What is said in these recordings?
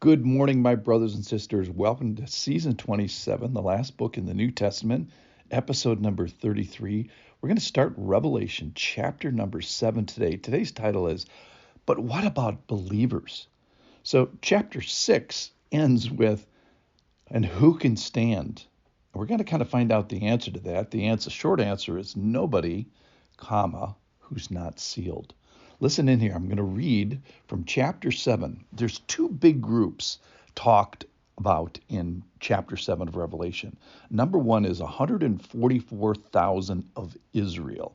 Good morning, my brothers and sisters. Welcome to season 27, the last book in the New Testament, episode number 33. We're going to start Revelation chapter number 7 today. Today's title is, But What About Believers? So chapter 6 ends with, And who can stand? We're going to kind of find out the answer to that. The short answer is nobody, who's not sealed. Listen in here. I'm going to read from chapter 7. There's two big groups talked about in chapter 7 of Revelation. Number one is 144,000 of Israel.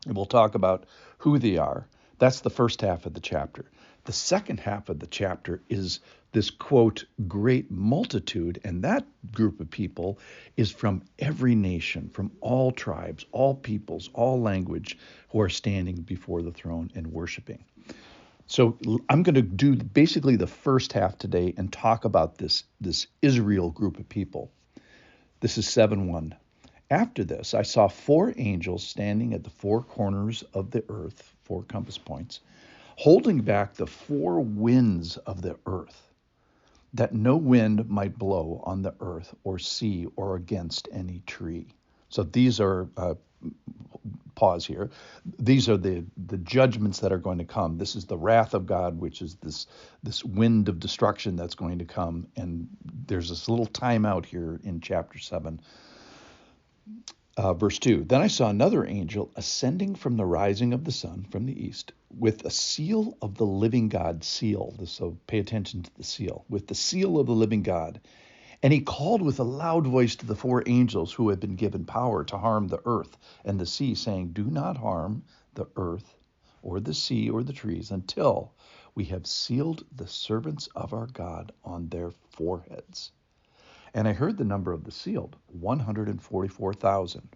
And we'll talk about who they are. That's the first half of the chapter. The second half of the chapter is this, quote, great multitude. And that group of people is from every nation, from all tribes, all peoples, all language, who are standing before the throne and worshiping. So I'm going to do basically the first half today and talk about this Israel group of people. This is 7:1. After this, I saw four angels standing at the four corners of the earth, four compass points, holding back the four winds of the earth, that no wind might blow on the earth or sea or against any tree. So these are, pause here, these are the judgments that are going to come. This is the wrath of God, which is this wind of destruction that's going to come. And there's this little timeout here in chapter 7. Verse 2, Then I saw another angel ascending from the rising of the sun from the east with a seal of the living God sealed. So pay attention to the seal. With the seal of the living God. And he called with a loud voice to the four angels who had been given power to harm the earth and the sea, saying, Do not harm the earth or the sea or the trees until we have sealed the servants of our God on their foreheads. And I heard the number of the sealed, 144,000,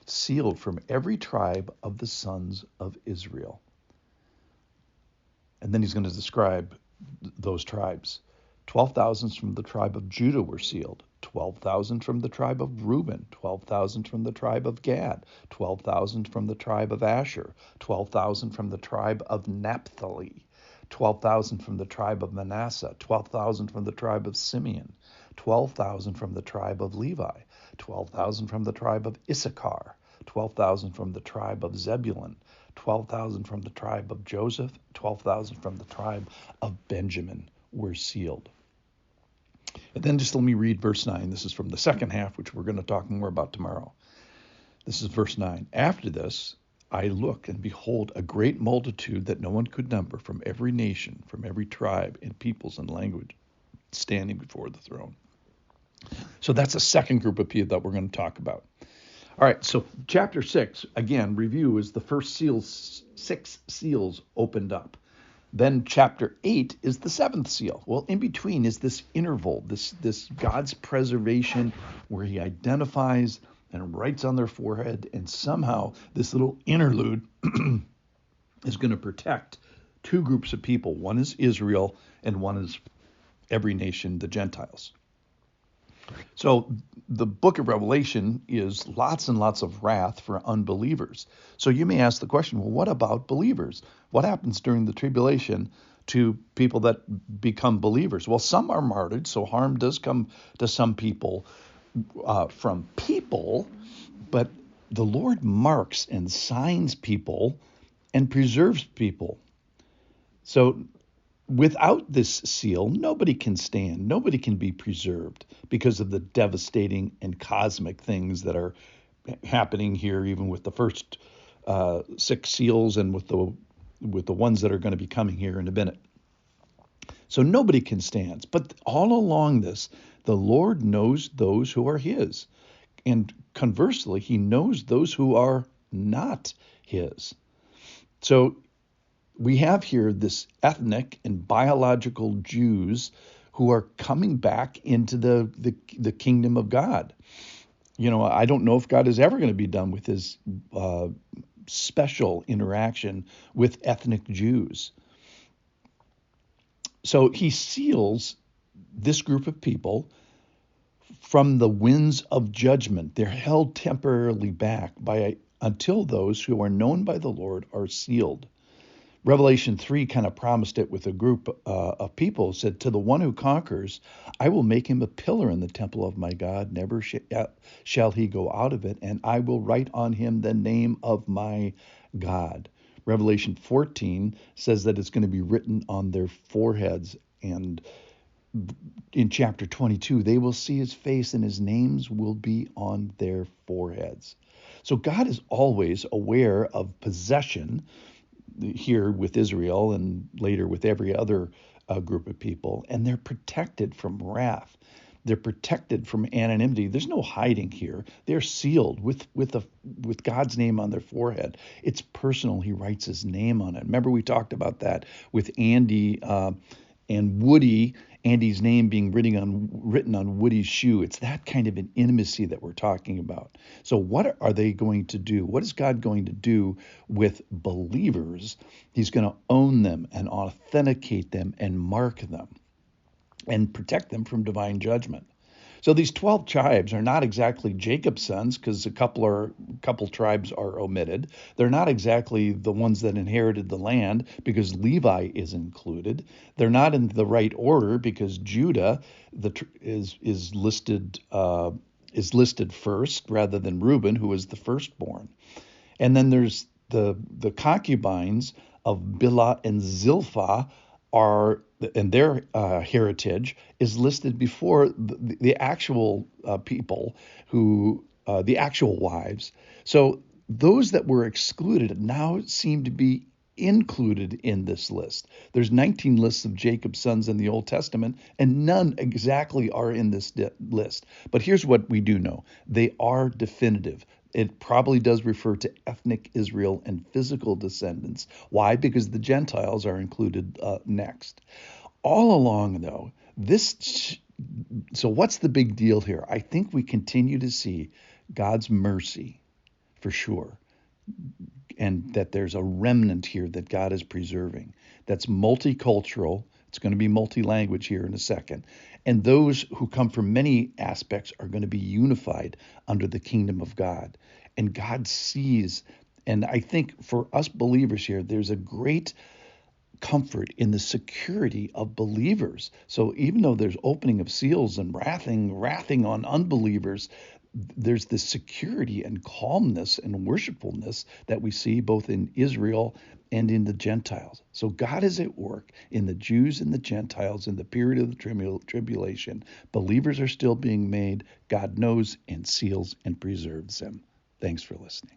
sealed from every tribe of the sons of Israel. And then he's going to describe those tribes. 12,000 from the tribe of Judah were sealed, 12,000 from the tribe of Reuben, 12,000 from the tribe of Gad, 12,000 from the tribe of Asher, 12,000 from the tribe of Naphtali, 12,000 from the tribe of Manasseh, 12,000 from the tribe of Simeon, 12,000 from the tribe of Levi, 12,000 from the tribe of Issachar, 12,000 from the tribe of Zebulun, 12,000 from the tribe of Joseph, 12,000 from the tribe of Benjamin were sealed. And then just let me read verse 9. This is from the second half, which we're going to talk more about tomorrow. This is verse 9. After this, I looked, and behold, a great multitude that no one could number, from every nation, from every tribe and peoples and language, standing before the throne. So that's a second group of people that we're going to talk about. All right, so chapter 6, again, review, is the first 6 seals opened up. Then chapter 8 is the 7th seal. Well, in between is this interval, this God's preservation, where he identifies and writes on their forehead, and somehow this little interlude is going to protect two groups of people. One is Israel, and one is every nation, the Gentiles. So the book of Revelation is lots and lots of wrath for unbelievers. So you may ask the question, well, what about believers? What happens during the tribulation to people that become believers? Well, some are martyred, so harm does come to some people from people, but the Lord marks and signs people and preserves people. So without this seal, nobody can stand. Nobody can be preserved because of the devastating and cosmic things that are happening here, even with the first 6 seals and with the ones that are going to be coming here in a minute. So nobody can stand. But all along this, the Lord knows those who are his. And conversely, he knows those who are not his. So we have here this ethnic and biological Jews who are coming back into the kingdom of God. You know, I don't know if God is ever going to be done with his special interaction with ethnic Jews. So he seals this group of people from the winds of judgment. They're held temporarily back until those who are known by the Lord are sealed. Revelation 3 kind of promised it with a group of people, said, to the one who conquers, I will make him a pillar in the temple of my God. Never shall he go out of it, and I will write on him the name of my God. Revelation 14 says that it's going to be written on their foreheads. And in chapter 22, they will see his face and his names will be on their foreheads. So God is always aware of possession here with Israel and later with every other group of people, and they're protected from wrath. They're protected from anonymity. There's no hiding here. They're sealed with God's name on their forehead. It's personal. He writes his name on it. Remember we talked about that with Andy and Woody. Andy's name being written on Woody's shoe. It's that kind of an intimacy that we're talking about. So what are they going to do? What is God going to do with believers? He's going to own them and authenticate them and mark them and protect them from divine judgment. So these 12 tribes are not exactly Jacob's sons, because a couple tribes are omitted. They're not exactly the ones that inherited the land, because Levi is included. They're not in the right order, because Judah is listed first rather than Reuben, who is the firstborn. And then there's the concubines of Bilhah and Zilpah and their heritage is listed before the actual people the actual wives. So those that were excluded now seem to be included in this list. There's 19 lists of Jacob's sons in the Old Testament, and none exactly are in this list. But here's what we do know. They are definitive. It probably does refer to ethnic Israel and physical descendants. Why? Because the Gentiles are included next. All along, though, so what's the big deal here? I think we continue to see God's mercy for sure, and that there's a remnant here that God is preserving that's multicultural. It's going to be multi-language here in a second. And those who come from many aspects are going to be unified under the kingdom of God. And God sees, and I think for us believers here, there's a great comfort in the security of believers. So even though there's opening of seals and wrathing on unbelievers, there's this security and calmness and worshipfulness that we see both in Israel and in the Gentiles. So God is at work in the Jews and the Gentiles in the period of the tribulation. Believers are still being made. God knows and seals and preserves them. Thanks for listening.